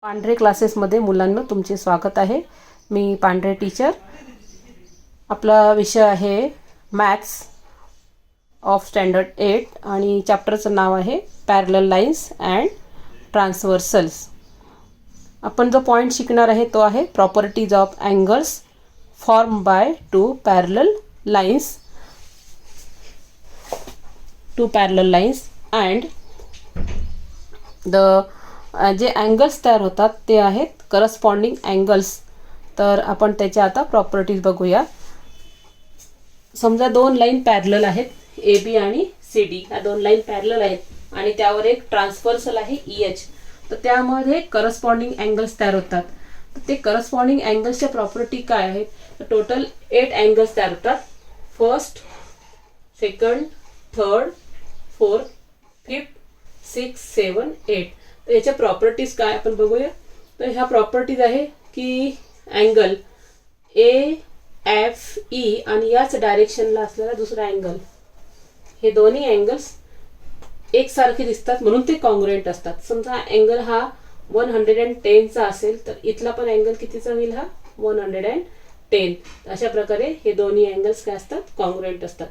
पांढरे क्लासेसमध्ये मुलांना तुमचे स्वागत आहे. मी पांढरे टीचर. आपला विषय आहे मॅथ्स ऑफ स्टँडर्ड 8 आणि चॅप्टरचं नाव आहे पॅरलल लाईन्स अँड ट्रान्सव्हर्सल्स. आपण जो पॉईंट शिकणार आहे तो आहे properties of angles form by two parallel lines and the जे अँगल्स तयार होतात ते आहेत करस्पॉन्डिंग अँगल्स. तर आपण त्याच्या आता प्रॉपर्टीज बघूया. समजा दोन लाईन पॅरलल आहेत, ए बी आणि सी डी. ह्या दोन लाईन पॅरलल आहेत आणि त्यावर एक ट्रान्सव्हर्सल आहे ई एच. तर त्यामध्ये करस्पॉन्डिंग अँगल्स तयार होतात. तर ते करस्पॉन्डिंग अँगल्सच्या प्रॉपर्टी काय आहेत? तर टोटल 8 अँगल्स तयार होतात. First, second, third, fourth, fifth, 6, 7, 8. तर याच्या प्रॉपर्टीज काय आपण बघूया. तर ह्या प्रॉपर्टीज आहे की अँगल ए एफ ई आणि याच डायरेक्शनला असलेला दुसरा अँगल, हे दोन्ही अँगल्स एकसारखे दिसतात म्हणून ते कॉन्ग्रुएंट असतात. समजा अँगल हा 110चा असेल तर इथला पण अँगल कितीचा होईल? हा 110. अशा प्रकारे हे दोन्ही अँगल्स काय असतात? कॉन्ग्रुएंट असतात.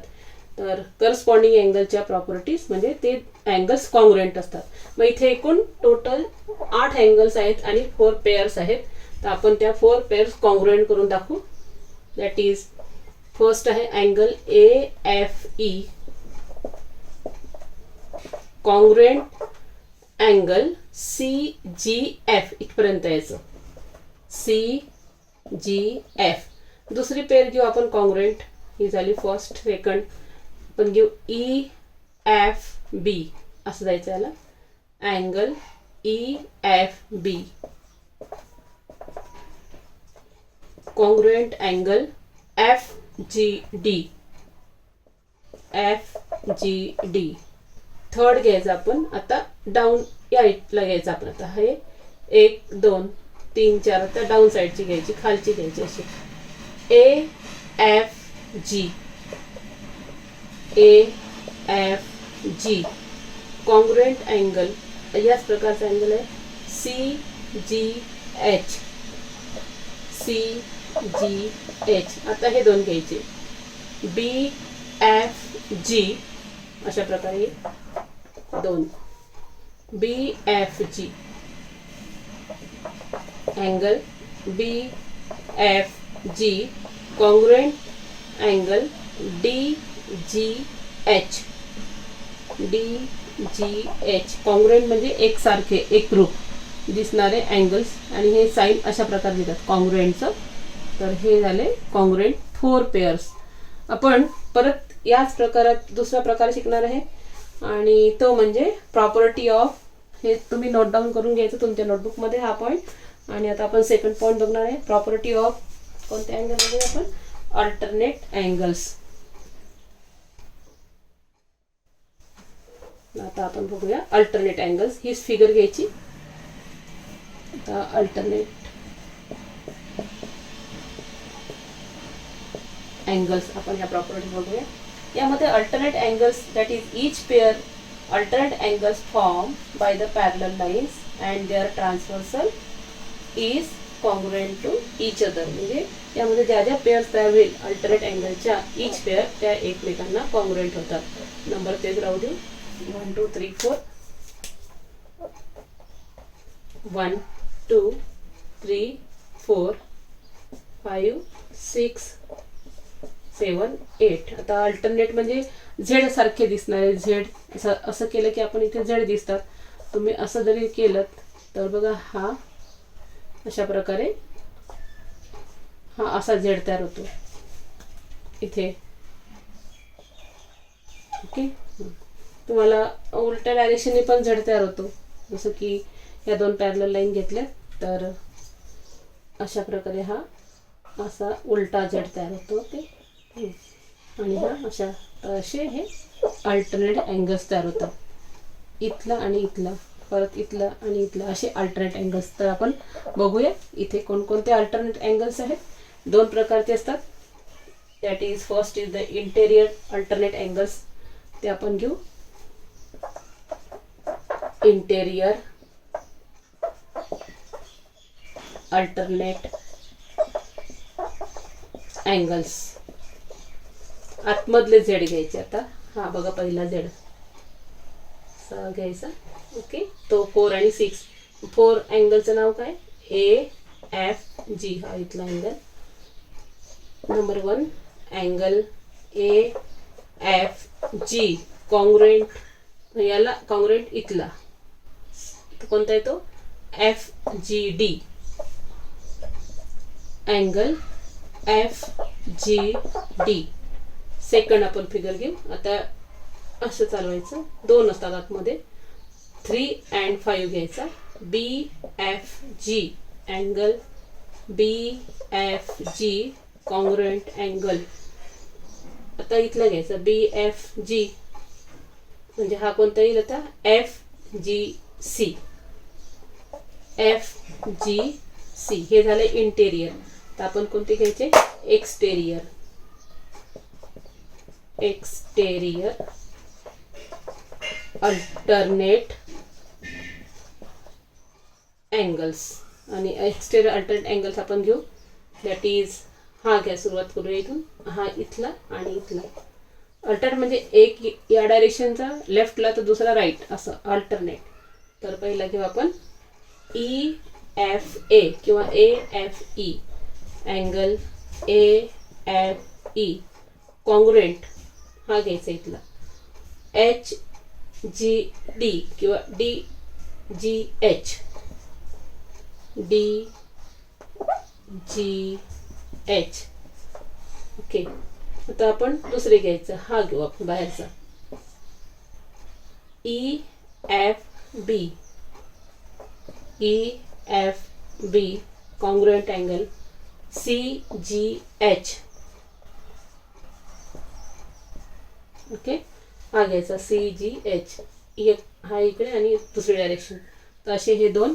तर करस्पॉन्डिंग अँगलच्या प्रॉपर्टीज म्हणजे ते अँगल्स कॉन्ग्रुएंट असतात. मग इथे एकूण टोटल 8 अँगल्स आहेत आणि 4 पेअर्स आहेत. तर आपण त्या 4 पेअर्स कॉन्ग्रुएंट करून दाखवू. दॅट इज फर्स्ट आहे angle A F E congruent angle C G F. इथपर्यंत यायचं सी जी एफ. दुसरी पेअर घेऊ आपण कॉन्ग्रुएंट. ही झाली फर्स्ट. सेकंड आपण घेऊ ई एफ बी. असं जायचं याला angle E F B congruent angle F G D. Third घ्यायचं आपण आता डाऊन या इथला घ्यायचं आपण. आता हे 1 2 3 4 आता डाऊन साईडची घ्यायची, खालची घ्यायची अशी A F G congruent angle. याच प्रकारचा अँगल आहे सी जी एच. आता हे दोन घ्यायचे बी एफ जी. अशा प्रकारे दोन B F G angle B F G congruent angle D G H. Congruent म्हणजे एकसारखे एकरूप दिसणारे अँगल्स आणि हे साइन अशा प्रकारे देतात कॉन्ग्रुएंटचं. तर हे झाले कॉन्ग्रुएंट 4 पेअर्स. आपण परत याच प्रकारात दुसरा प्रकार शिकणार आहे आणि तो म्हणजे प्रॉपर्टी ऑफ. हे तुम्ही नोट डाऊन करून घ्यायचं तुमच्या नोटबुकमध्ये हा पॉईंट. आणि आता आपण सेकंड पॉईंट बघणार आहे प्रॉपर्टी ऑफ कोणत्या अँगलमध्ये? आपण अल्टरनेट अँगल्स. आता आपण बघूया अल्टरनेट अँगल्स. ही फिगर घ्यायची. आता अल्टरनेट अँगल्स आपण ह्या प्रॉपर्टी बघूया. यामध्ये alternate angles that is each pair alternate angles form by the parallel lines and their transversal is congruent to each other. म्हणजे यामध्ये ज्या ज्या पेअर्स तयार होईल अल्टरनेट अँगलच्या ईच पेअर त्या एकमेकांना कॉन्ग्रुएंट होतात. नंबर तेच राहू देऊ. 1 2 3 4 1 2 3 4 5 6 7 8. आता अल्टरनेट म्हणजे झेड सारखे दिसणारे. झेड असं केलं की आपण इथे झेड दिसतात. तुम्ही असं जरी केलं तर बघा हा अशा प्रकारे हा असा झेड तयार होतो इथे. ओके. तुम्हाला उलट्या डायरेक्शनने पण झेड तयार होतो. जसं की या दोन पॅरलल लाईन घेतल्या तर अशा प्रकारे हा असा उलटा झेड तयार होतो ते. आणि हा अशा असे हे अल्टरनेट अँगल्स तयार होतात. इथला आणि इथला, परत इथला आणि इथला असे अल्टरनेट अँगल्स. तर आपण बघूया इथे कोणकोणते अल्टरनेट अँगल्स आहेत. 2 प्रकारचे असतात. That is first is the interior alternate angles. ते आपण घेऊ. Interior alternate angles. आतमधले झेड घ्यायचे. आता हा बघा पहिला झेड घ्यायचा. ओके, तो 4 आणि 6. 4 अँगलचं नाव काय? AFG. हा इथला angle. Number 1 angle AFG congruent, याला कॉन्ग्रुएंट इथला तो कोणता आहे? तो FGD. Angle FGD. सेकंड आपण फिगर घेऊ. आता असं चालवायचं. 2 असतात आतमध्ये. 3 and 5 घ्यायचा. BFG angle BFG congruent angle. आता इथला घ्यायचा BFG म्हणजे हा कोणता येईल आता? FGC. FGC हे झाले इंटेरियर. तर आपण कोणते घ्यायचे? एक्सटेरियर. Exterior alternate angles. आणि एक्सटेरियर अल्टरनेट अँगल्स आपण घेऊ. दॅट इज हा घ्या. सुरुवात करूया इथून. हा इथला आणि इथला. अल्टरनेट म्हणजे एक या डायरेक्शनचा लेफ्टला तर दुसरा राईट, असं अल्टरनेट. तर पहिला घेऊ आपण EFA किंवा AFE अँगल AFE कॉन्ग्रुएंट. हा घ्यायचा इथला. HGD किंवा DGH. DGH. ओके, आता आपण दुसरे घ्यायचं. हा घेऊ आपण बाहेरचा. EFB. EFB congruent angle CGH. Okay, हा घ्यायचा CGH. हा इकडे आणि दुसरी डायरेक्शन. तर असे हे 2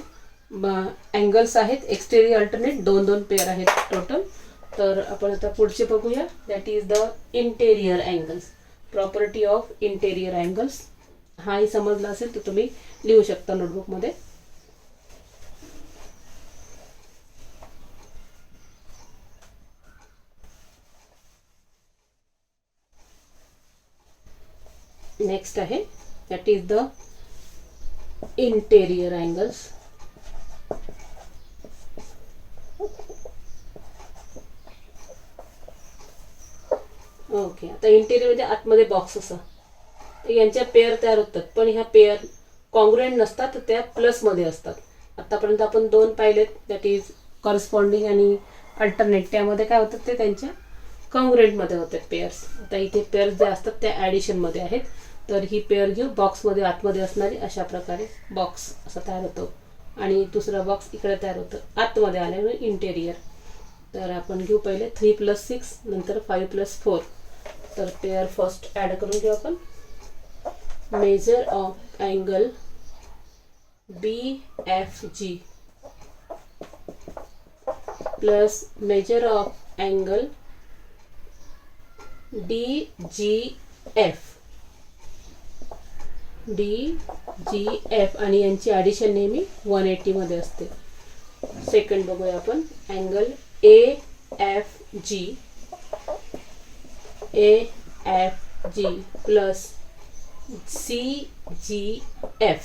अँगल्स आहेत. एक्सटेरियर अल्टरनेट 2 पेअर आहेत टोटल. तर आपण आता पुढचे बघूया. That is the interior angles. Property of interior angles. हाही समजला असेल तर तुम्ही लिहू शकता नोटबुकमध्ये. नेक्स्ट आहे that is the interior angles. Okay, आता इंटेरियर म्हणजे आतमध्ये बॉक्स असा. यांच्या पेअर तयार होतात, पण ह्या पेअर कॉन्ग्रुएंट नसतात, तर त्या प्लसमध्ये असतात. आतापर्यंत आपण 2 पाहिलेत. दॅट इज करस्पॉन्डिंग आणि अल्टरनेट. त्यामध्ये काय होतं? ते त्यांच्या कॉन्ग्रुएंटमध्ये होतात पेअर्स. आता इथे पेअर्स जे असतात त्या ॲडिशनमध्ये आहेत. तर ही पेअर घेऊ. बॉक्समध्ये आतमध्ये असणारी अशा प्रकारे बॉक्स असा तयार होतो. आणि दुसरा बॉक्स इकडे तयार होतं आतमध्ये आल्यामुळे इंटेरियर. तर आपण घेऊ पहिले 3 + 6 नंतर 5 + 4. तर पेअर फर्स्ट ॲड करून घेऊ आपण. Measure of angle BFG plus measure of angle DGF. DGF आणि यांची ॲडिशन नेहमी 180 मध्ये असते. सेकंड बघूया आपण. Angle AFG plus CGF.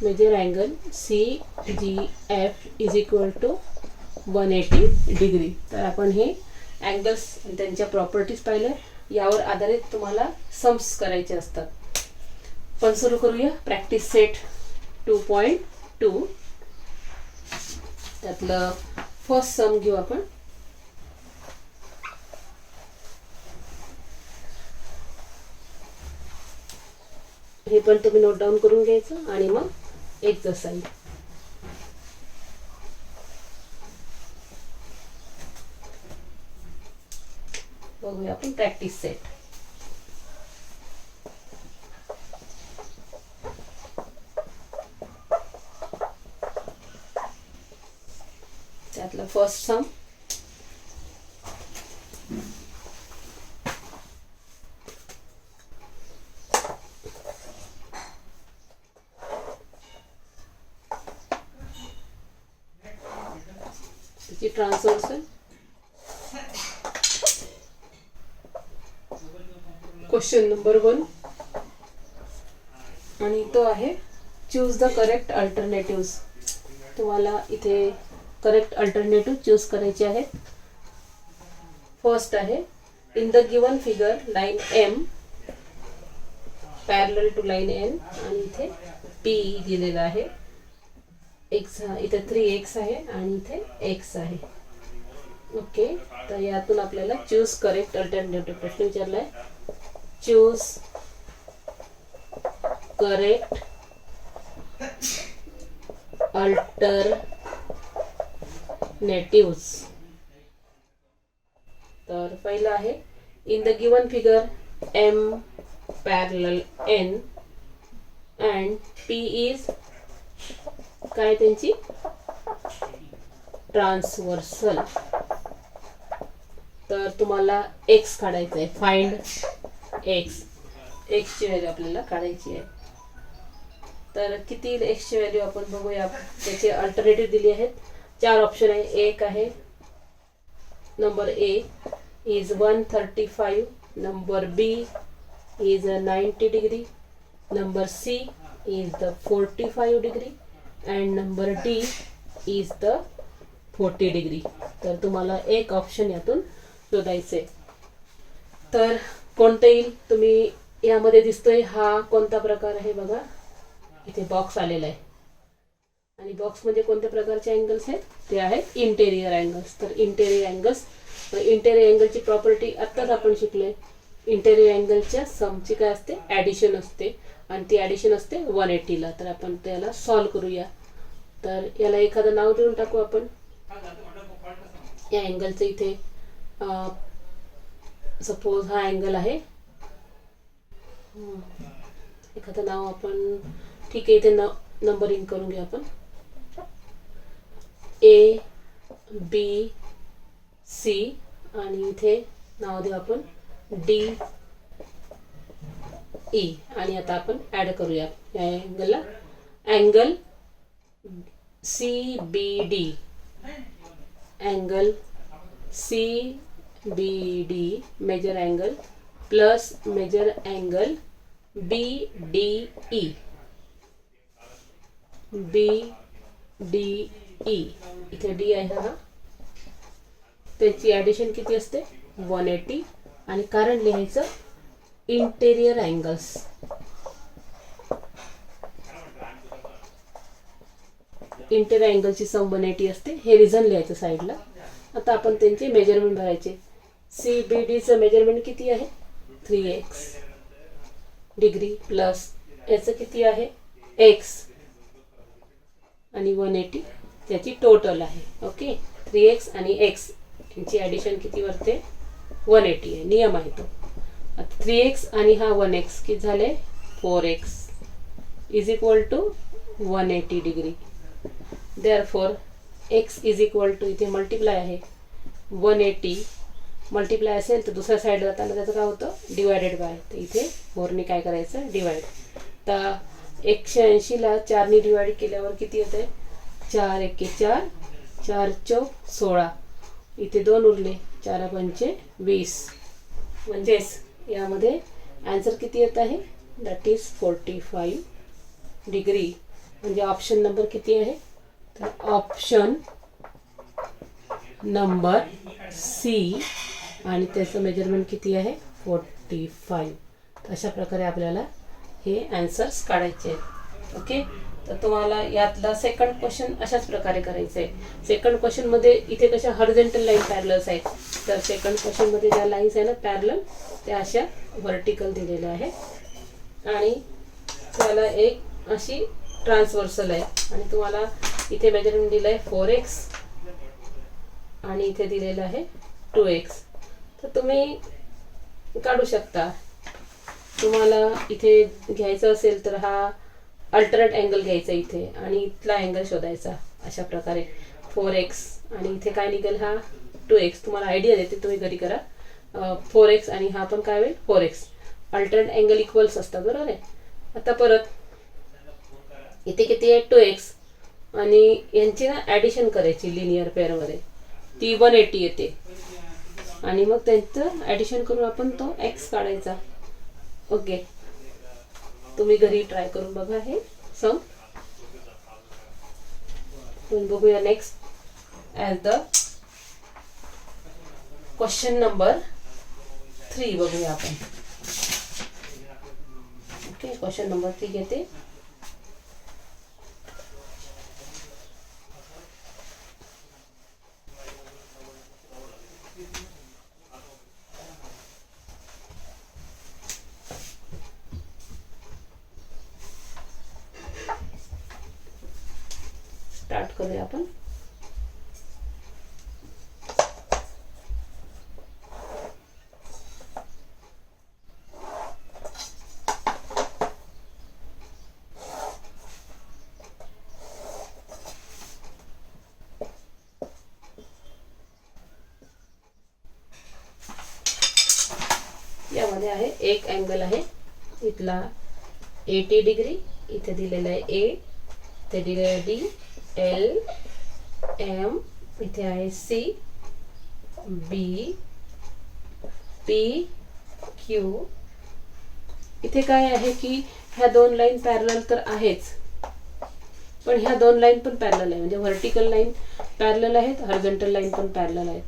Measure angle CGF is equal to 180 degree. तर आपण हे अँगल्स त्यांच्या प्रॉपर्टीज पाहिल्या. यावर आधारित तुम्हाला सम्स करायचे असतात. पण सुरू करूया. Practice set 2.2. त्यातलं फर्स्ट सम घेऊ आपण. हे पण तुम्ही नोट डाऊन करून घ्यायचं आणि मग एक्सरसाइज. बघूया आपण प्रॅक्टिस सेट. त्यातलं फर्स्ट सम. त्याची ट्रान्सव्हर्सल. क्वेश्चन नंबर 1 आणि तो आहे चूज द करेक्ट अल्टरनेटिव्स. तुम्हाला इथे करेक्ट अल्टरनेटिव्ह चूज करायचे आहेत. फर्स्ट आहे in the given figure line M parallel to line N आणि इथे पी दिलेला आहे. एक्स इथे 3x आहे आणि इथे x आहे. ओके, तर यातून आपल्याला चूज करेक्ट अल्टरनेटिव्ह प्रश्न विचारलाय. Choose correct alternatives. तर पहिला आहे in the given figure m parallel n and p is काय त्यांची ट्रान्सव्हर्सल. तर तुम्हाला x काढायचं आहे. फाइंड x ची व्हॅल्यू आपल्याला काढायची आहे. तर किती x ची व्हॅल्यू आपण बघूया. त्याचे अल्टरनेटिव्ह दिली आहेत. 4 ऑप्शन आहे. एक आहे number A is 135, number B is 90 degree, number C is the 45 degree and number D is the 40 degree. तर तुम्हाला एक ऑप्शन यातून शोधायचे. तर कोणतं येईल. तुम्ही यामध्ये दिसतोय हा कोणता प्रकार आहे बघा. इथे बॉक्स आलेला आहे आणि बॉक्स मध्ये कोणत्या प्रकारचे अँगल्स आहेत ते आहेत इंटेरियर अँगल्स. तर इंटेरियर अँगलची प्रॉपर्टी आत्ताच आपण शिकलोय. इंटेरियर अँगलच्या समची काय असते, ॲडिशन असते आणि ती ॲडिशन असते 180ला. तर आपण त्याला सॉल्व करूया. तर याला एखादं नाव देऊन टाकू आपण. या अँगलचं इथे सपोज हा अँगल आहे. एखादं नाव आपण ठीक आहे इथे नंबरिंग करून घेऊ आपण. A B C आणि इथे नाव देऊ आपण D E. आणि आता आपण ऍड करूया या अँगलला. Angle CBD, angle CBD measure angle plus measure angle BDE. BDE इथे D आहे हा. त्याची ॲडिशन किती असते 180 आणि कारण लिहायचं इंटेरियर अँगल्स. इंटेरियर अँगलची सम 180 असते. हे रिझन लिहायचं साईडला. आता आपण त्यांचे मेजरमेंट भरायचे. CBDचं मेजरमेंट किती आहे 3x डिग्री प्लस याचं किती आहे x आणि 180 त्याची टोटल आहे. ओके, 3x आणि x यांची ॲडिशन किती वरते 180 आहे. नियम आहे तो. आता 3x आणि हा 1x किती झाले 4x is equal to 180 degree. Therefore x is equal to इथे मल्टिप्लाय आहे 180 मल्टिप्लाय असेल तर दुसऱ्या साईड जाताना त्याचं काय होतं डिवायडेड बाय. तर इथे 4ने काय करायचं डिवाइड. तर 180ला 4ने डिवाइड केल्यावर किती येते 4 1 4 4 चौक 16. इथे 2 उरले 4 पंचे 20. म्हणजेच यामध्ये आन्सर किती येत आहे दॅट इज 45 डिग्री. म्हणजे ऑप्शन नंबर किती आहे तर ऑप्शन नंबर C आणि त्याचं मेजरमेंट किती आहे 45. अशा प्रकारे आपल्याला हे आन्सर्स काढायचे आहेत. ओके, तर तुम्हाला यातला सेकंड क्वेश्चन अशाच प्रकारे करायचं आहे. सेकंड क्वेश्चनमध्ये इथे कशा हॉरिझॉन्टल लाईन पॅरलल्स आहेत. तर सेकंड क्वेश्चनमध्ये ज्या लाईन्स आहे ना पॅरलल त्या अशा व्हर्टिकल दिलेल्या आहेत आणि त्याला एक अशी ट्रान्सव्हर्सल आहे. आणि तुम्हाला इथे मेजरमेंट दिलं आहे 4x आणि इथे दिलेलं आहे 2x. तर तुम्ही काढू शकता. तुम्हाला इथे घ्यायचं असेल तर हा अल्टरनेट अँगल घ्यायचा इथे आणि इथला अँगल शोधायचा. अशा प्रकारे 4x आणि इथे काय निघेल हा 2x. तुम्हाला आयडिया देते, तुम्ही घरी करा. 4x आणि हा पण काय होईल 4x. अल्टरनेट अँगल इक्वल्स असतात बरोबर आहे. आता परत इथे किती आहे 2x आणि यांची ना ॲडिशन करायची लिनियर पेअरमध्ये. ती 180 येते. आणि मग त्यांचं ॲडिशन करून आपण तो एक्स काढायचा. ओके, तुम्ही घरी ट्राय करून बघा हे सम. तुम्ही बघूया next as the question number 3 बघूया आपण. ओके, क्वेश्चन नंबर 3 घेते. स्टार्ट करूया आपण. यामध्ये आहे एक अँगल आहे इथला 80 डिग्री, इथे दिलेला आहे ए, इथे दिलेला आहे डी, एल, एम, इथे आहे सी, बी, पी, क्यू. इथे काय आहे की ह्या दोन लाईन पॅरलल तर आहेच, पण ह्या दोन लाईन पण पॅरलल आहे. म्हणजे व्हर्टिकल लाईन पॅरलल आहेत, हॉरिझॉन्टल लाईन पण पॅरलल आहेत.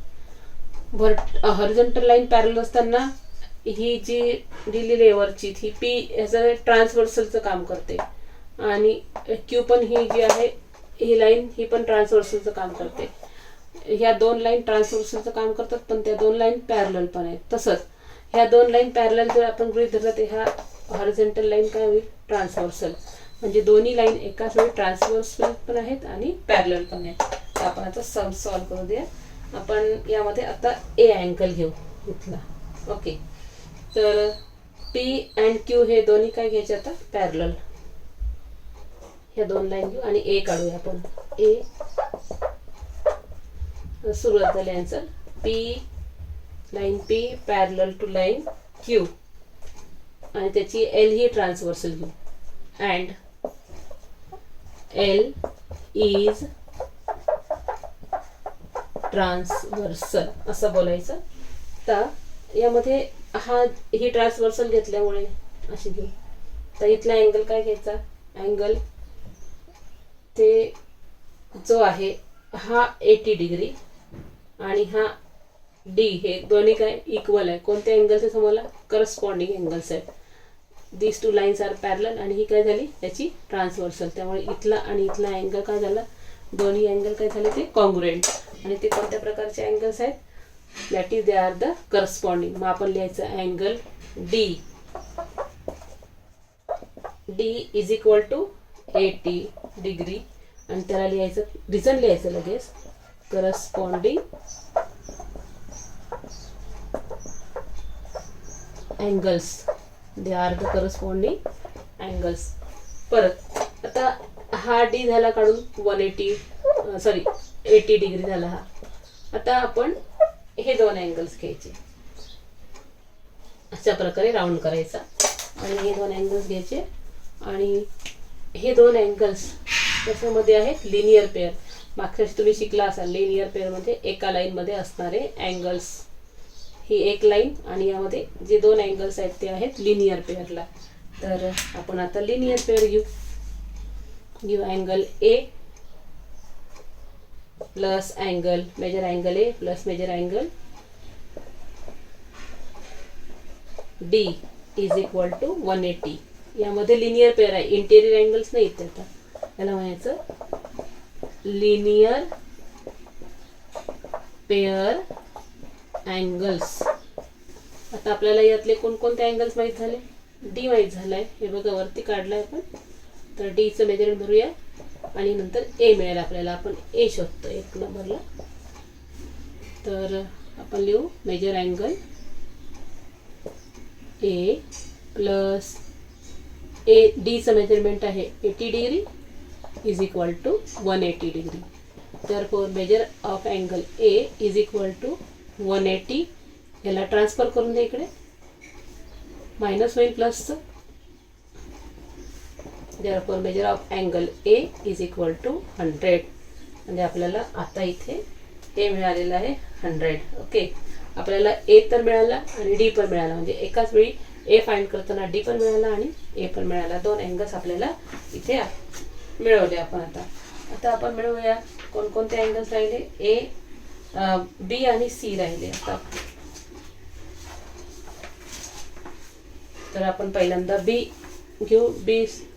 हॉरिझॉन्टल लाईन पॅरलल असताना ही जी दिलेली आहे वरची ही पी याचं ट्रान्सव्हर्सलचं काम करते, आणि क्यू पण ही जी आहे ही लाईन ही पण ट्रान्सव्हर्सलचं काम करते. ह्या दोन लाईन ट्रान्सव्हर्सलचं काम करतात, पण त्या दोन लाईन पॅरलल पण आहेत. तसंच ह्या दोन लाईन पॅरलल जर आपण गृहीत धरलं तर ह्या हॉरिझॉन्टल लाईन काय होईल, ट्रान्सव्हर्सल. म्हणजे दोन्ही लाईन एकाच वेळी ट्रान्सव्हर्सल पण आहेत आणि पॅरलल पण आहेत. तर आपण आता सम सॉल्व्ह करू द्या. आपण यामध्ये आता ए अँगल घेऊ इथला. ओके, तर पी अँड क्यू हे दोन्ही काय घ्यायचे आता, पॅरलल. ह्या दोन लाईन घेऊ आणि ए काढूया आपण. ए सुरुवात झाली answer. P, line P parallel to line Q, आणि त्याची एल ही ट्रान्सव्हर्सल घेऊ. अँड एल इज ट्रान्सव्हर्सल असं बोलायचं. तर यामध्ये ही ट्रान्सव्हर्सल घेतल्यामुळे अशी घेऊ. तर इथला अँगल काय घ्यायचा, अँगल ते जो आहे हा 80 डिग्री आणि हा डी, हे दोन्ही काय इक्वल आहे. कोणत्या अँगलचे तुम्हाला, करस्पॉन्डिंग अँगल्स आहेत. दिस टू लाईन्स आर पॅरलल, आणि ही काय झाली त्याची ट्रान्सव्हर्सल. त्यामुळे इथला आणि इथला अँगल काय झाला, दोन्ही अँगल काय झाले ते कॉन्ग्रुएंट. आणि ते कोणत्या प्रकारचे अँगल्स आहेत, that is they are the corresponding. मग आपण लिहायचं angle D, D is equal to 80 degree, आणि त्याला लिहायचं रिझन लिहायचं लगेच, corresponding angles, they are the corresponding angles. परत आता हा डी झाला काढून 80 डिग्री झाला हा. आता आपण हे दोन अँगल्स घ्यायचे, अशा प्रकारे राऊंड करायचा, आणि हे दोन अँगल्स घ्यायचे. आणि हे दोन अँगल्स त्याच्यामध्ये आहेत लिनियर पेअर. मागच्या तुम्ही शिकला असाल, लिनियर पेअरमध्ये एका लाईनमध्ये असणारे अँगल्स. ही एक लाईन आणि यामध्ये जे दोन अँगल्स आहेत ते आहेत लिनियर पेअरला. तर आपण आता लिनियर पेअर घेऊ angle A plus angle, measure angle A plus measure angle D is equal to 180. यामध्ये लिनियर पेअर आहे, इंटेरियर अँगल्स नाही येत. आता याला म्हणायचं लिनियर पेअर अँगल्स. आता आपल्याला यातले कोणकोणते अँगल्स माहीत झाले, डी माहीत झालाय, हे बघा वरती काढलाय आपण. तर डीचं मेजरमेंट भरूया आणि नंतर ए मिळेल आपल्याला. आपण ए शोधतो एक नंबरला. तर आपण लिहू measure angle A plus A, डीचं मेजरमेंट आहे 80 degree is equal to 180 degree. therefore measure of angle A is equal to 180. याला ट्रान्सफर करून दे इकडे, मायनस होईल प्लसचं. therefore measure of angle A is equal to 100. म्हणजे आपल्याला आता इथे हे मिळालेलं आहे 100. ओके, आपल्याला ए तर मिळाला आणि डी पण मिळाला, म्हणजे एकाच वेळी ए फाइंड करताना डी पण मिळाला आणि ए पण मिळाला. 2 अँगल्स आपल्याला इथे मिळवले आपण. आता आपण मिळवूया कोणकोणते अँगल्स राहिले. ए, बी आणि सी राहिले. आता तर आपण पहिल्यांदा बी घेऊ. बीचं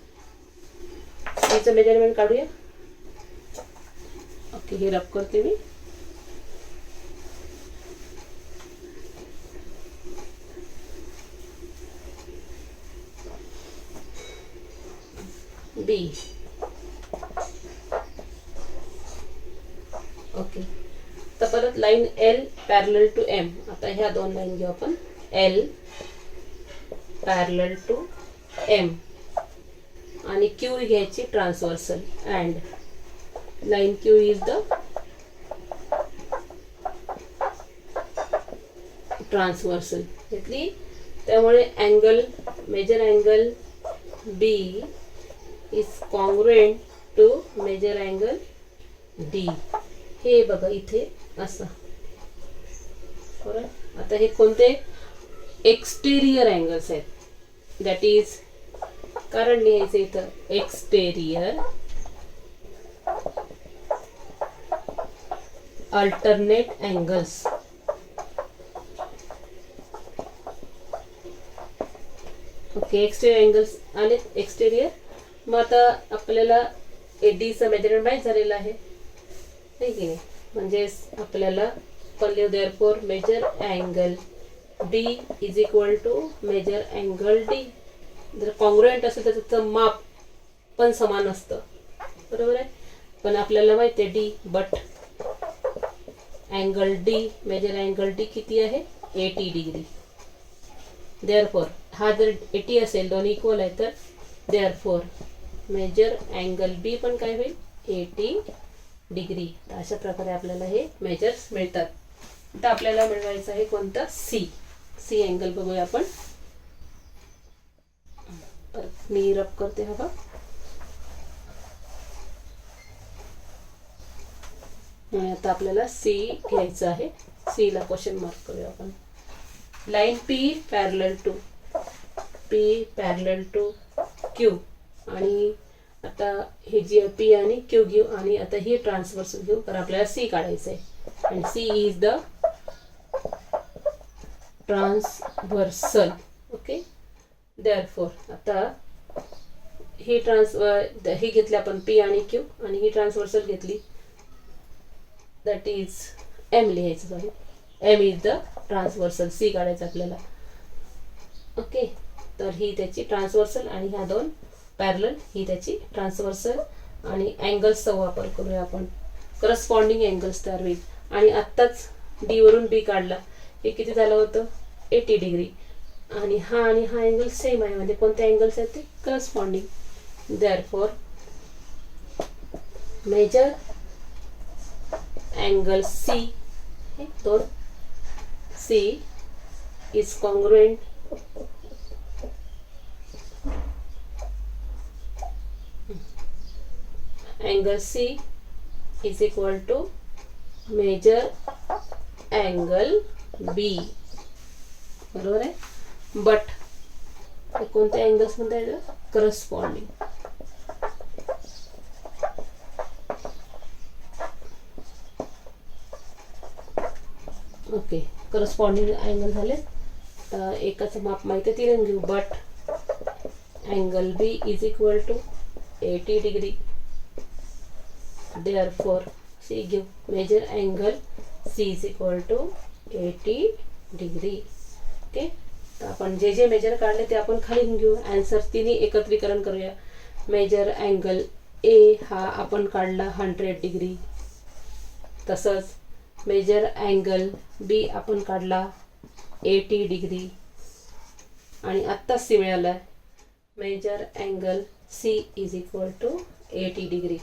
मेजरमेंट काढूया. ओके, हे रब करते मी. बी. ओके, तर परत line L parallel to M. आता ह्या 2 लाईन घेऊ आपण. एल पॅरलल टू एम आणि क्यू घ्यायची transversal. And line Q is the transversal घेतली. त्यामुळे angle, measure angle B is congruent to measure angle D. हे बघा इथे असं. बरोबर. आता हे कोणते एक्सटेरियर अँगल्स आहेत. दॅट इज, कारण लिहायचं इथं exterior alternate angles. Okay, exterior angles आले. एक्सटेरियर. मग आता आपल्याला डीचं मेजरमेंट माहीत झालेलं आहे की नाही. म्हणजे आपल्याला पल्ले therefore measure angle B is equal to measure angle D. जर कॉन्ग्रुएंट असेल तर त्याचं माप पण समान असतं. बरोबर आहे. पण आपल्याला माहिती आहे D, but angle D, measure angle D किती आहे 80 डिग्री. देअरफॉर हा जर 80 असेल, दोन्ही इक्वल आहे, तर देअरफॉर मेजर अँगल बी पण काय होईल 80 डिग्री. तर अशा प्रकारे आपल्याला हे मेजर्स मिळतात. आता आपल्याला मिळवायचं आहे कोणता, सी. सी अँगल बघूया आपण. परत मी रब करते. हा बघ, आता आपल्याला सी घ्यायचं आहे. सी ला क्वेश्चन मार्क करूया आपण. Line P parallel to Q. आणि आता हे जी पी आणि क्यू घेऊ आणि आता ही ट्रान्सव्हर्सल घेऊ, तर आपल्याला सी काढायचं आहे. आणि C is the transversal. Okay, therefore आता ही ही घेतली आपण पी आणि क्यू, आणि ही ट्रान्सव्हर्सल घेतली, दॅट इज एम लिहायचं आहे. M is the transversal. C काढायचं आपल्याला. ओके, तर ही त्याची ट्रान्सव्हर्सल आणि ह्या 2 पॅरलल, ही त्याची ट्रान्सव्हर्सल. आणि अँगल्सचा वापर करूया आपण. करस्पॉन्डिंग अँगल्स तयार होईल. आणि आत्ताच डी वरून बी काढला, हे किती झालं होतं 80 डिग्री. आणि हा अँगल सेम आहे, म्हणजे कोणते अँगल्स आहेत ते corresponding. Therefore measure angle C, हे 2 C is congruent angle C is equal to measure angle B. बरोबर आहे. बट कोणते अँगल्स म्हणता येतं, करस्पॉन्डिंग. ओके, करस्पॉन्डिंग अँगल झाले. एकाचं माप माहिती आहे 3 घेऊ. But angle B is equal to 80 degree. Therefore C घेऊ. Measure angle C is equal to 80 degree. Okay, तर आपण जे जे मेजर काढले ते आपण खाली घेऊ. आन्सर तिन्ही एकत्रीकरण करूया. मेजर अँगल ए हा आपण काढला 100 डिग्री. तसंच मेजर अँगल बी आपण काढला 80 डिग्री. आणि आत्ताच सी मिळाला. Measure angle C is equal to 80 degree.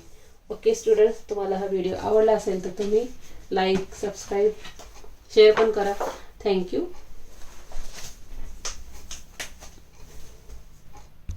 Okay students, तुम्हाला हा व्हिडिओ आवडला असेल तर तुम्ही लाईक, सबस्क्राईब, शेअर पण करा. थँक्यू.